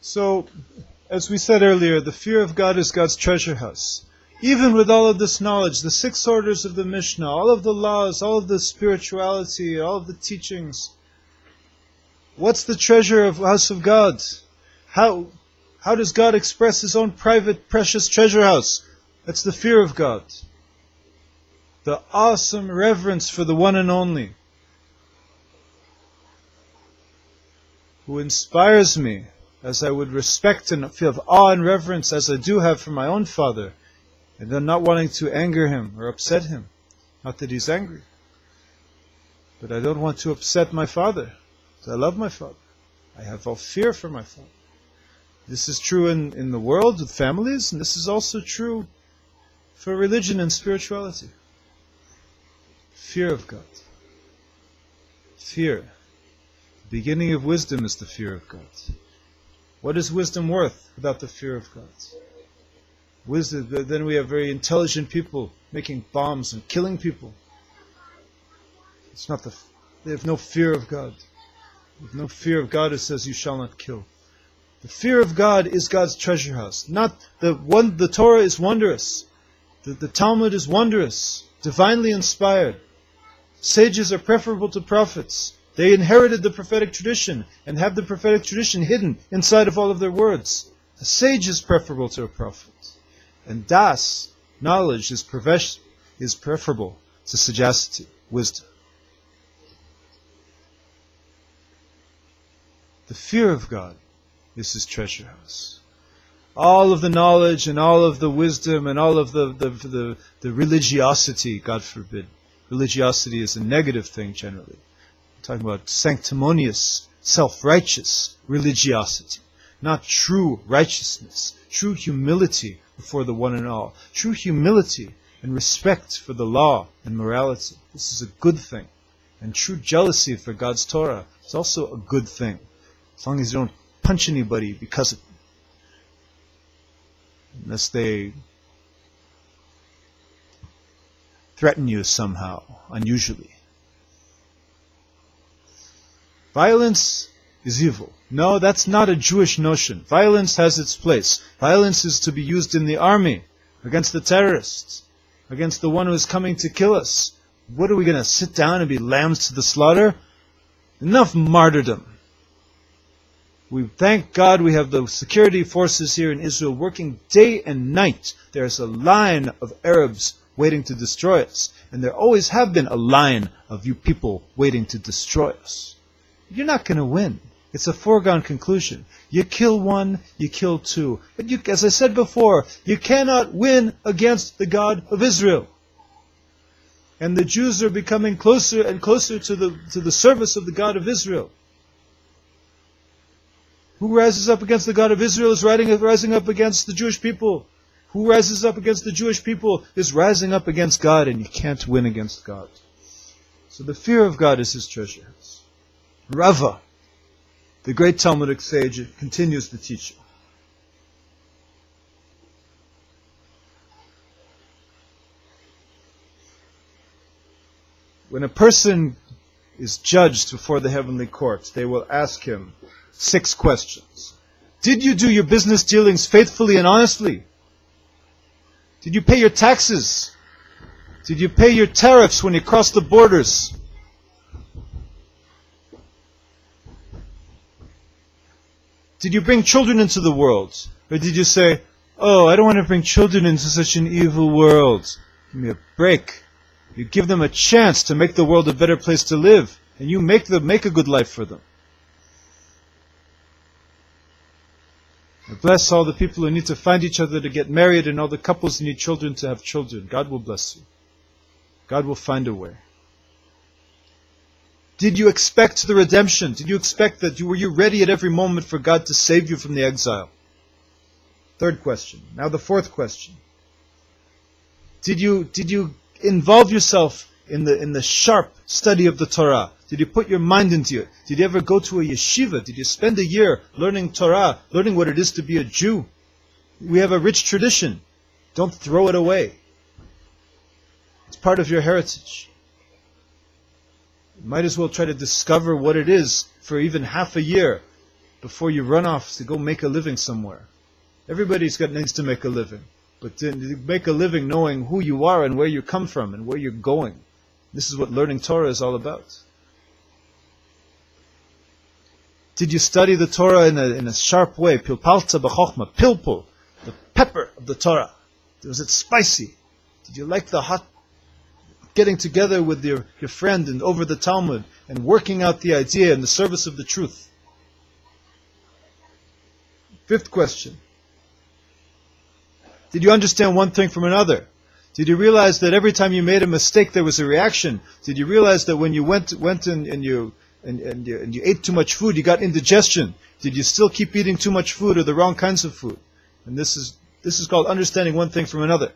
So, as we said earlier, the fear of God is God's treasure house. Even with all of this knowledge, the 6 orders of the Mishnah, all of the laws, all of the spirituality, all of the teachings, what's the treasure of house of God? How does God express His own private, precious treasure house? That's the fear of God. The awesome reverence for the one and only, who inspires me as I would respect and feel awe and reverence as I do have for my own father, and then not wanting to anger him or upset him. Not that he's angry, but I don't want to upset my father. I love my father. I have all fear for my father. This is true in the world with families, and this is also true for religion and spirituality. Fear of God. Fear. The beginning of wisdom is the fear of God. What is wisdom worth without the fear of God? Wisdom. Then we have very intelligent people making bombs and killing people. It's not they have no fear of God. With no fear of God, it says, "You shall not kill." The fear of God is God's treasure house. Not the Torah is wondrous. The Talmud is wondrous, divinely inspired. Sages are preferable to prophets. They inherited the prophetic tradition and have the prophetic tradition hidden inside of all of their words. A sage is preferable to a prophet. And das, knowledge, is preferable to sagacity, wisdom. The fear of God is His treasure house. All of the knowledge and all of the wisdom and all of the religiosity, God forbid. Religiosity is a negative thing generally. I'm talking about sanctimonious, self-righteous religiosity. Not true righteousness, true humility before the one and all. True humility and respect for the law and morality. This is a good thing. And true jealousy for God's Torah is also a good thing. As long as you don't punch anybody because of it. Unless they threaten you somehow, unusually. Violence is evil. No, that's not a Jewish notion. Violence has its place. Violence is to be used in the army, against the terrorists, against the one who is coming to kill us. What are we going to sit down and be lambs to the slaughter? Enough martyrdom. We thank God we have the security forces here in Israel working day and night. There's a line of Arabs waiting to destroy us. And there always have been a line of you people waiting to destroy us. You're not going to win. It's a foregone conclusion. You kill one, you kill two. But you, as I said before, you cannot win against the God of Israel. And the Jews are becoming closer and closer to the service of the God of Israel. Who rises up against the God of Israel is rising up against the Jewish people. Who rises up against the Jewish people is rising up against God, and you can't win against God. So the fear of God is His treasure house. Rava, the great Talmudic sage, continues the teaching. When a person is judged before the heavenly court, they will ask him 6 questions. Did you do your business dealings faithfully and honestly? Did you pay your taxes? Did you pay your tariffs when you crossed the borders? Did you bring children into the world? Or did you say, oh, I don't want to bring children into such an evil world. Give me a break. You give them a chance to make the world a better place to live. And you make a good life for them. I bless all the people who need to find each other to get married and all the couples who need children to have children. God will bless you. God will find a way. Did you expect the redemption? Did you expect that? Were you ready at every moment for God to save you from the exile? 3rd question. Now the 4th question. Did you involve yourself in the sharp study of the Torah? Did you put your mind into it? Did you ever go to a yeshiva? Did you spend a year learning Torah, learning what it is to be a Jew? We have a rich tradition. Don't throw it away. It's part of your heritage. You might as well try to discover what it is for even half a year. before you run off to go make a living somewhere. Everybody's got needs to make a living. But to make a living knowing who you are and where you come from and where you're going. This is what learning Torah is all about. Did you study the Torah in a sharp way? Pilpalta b'chochma, pilpul, the pepper of the Torah. Was it spicy? Did you like the hot getting together with your friend and over the Talmud and working out the idea in the service of the truth? Fifth question. Did you understand one thing from another? Did you realize that every time you made a mistake there was a reaction? Did you realize that when you went and you ate too much food, you got indigestion? Did you still keep eating too much food or the wrong kinds of food? And this is called understanding one thing from another.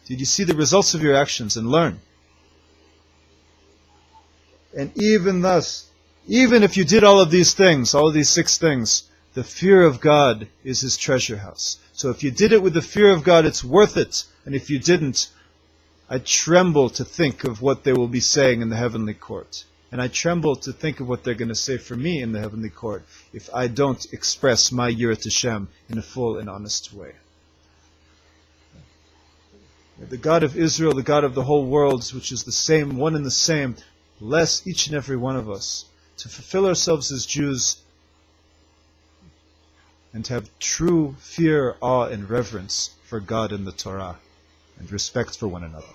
Did you see the results of your actions and learn? And even thus, even if you did all of these things, all of these 6 things, the fear of God is His treasure house. So if you did it with the fear of God, it's worth it. And if you didn't, I tremble to think of what they will be saying in the heavenly court. And I tremble to think of what they're going to say for me in the heavenly court if I don't express my Yirat Hashem in a full and honest way. The God of Israel, the God of the whole world, which is the same, one and the same, bless each and every one of us to fulfill ourselves as Jews and to have true fear, awe, and reverence for God and the Torah, and respect for one another.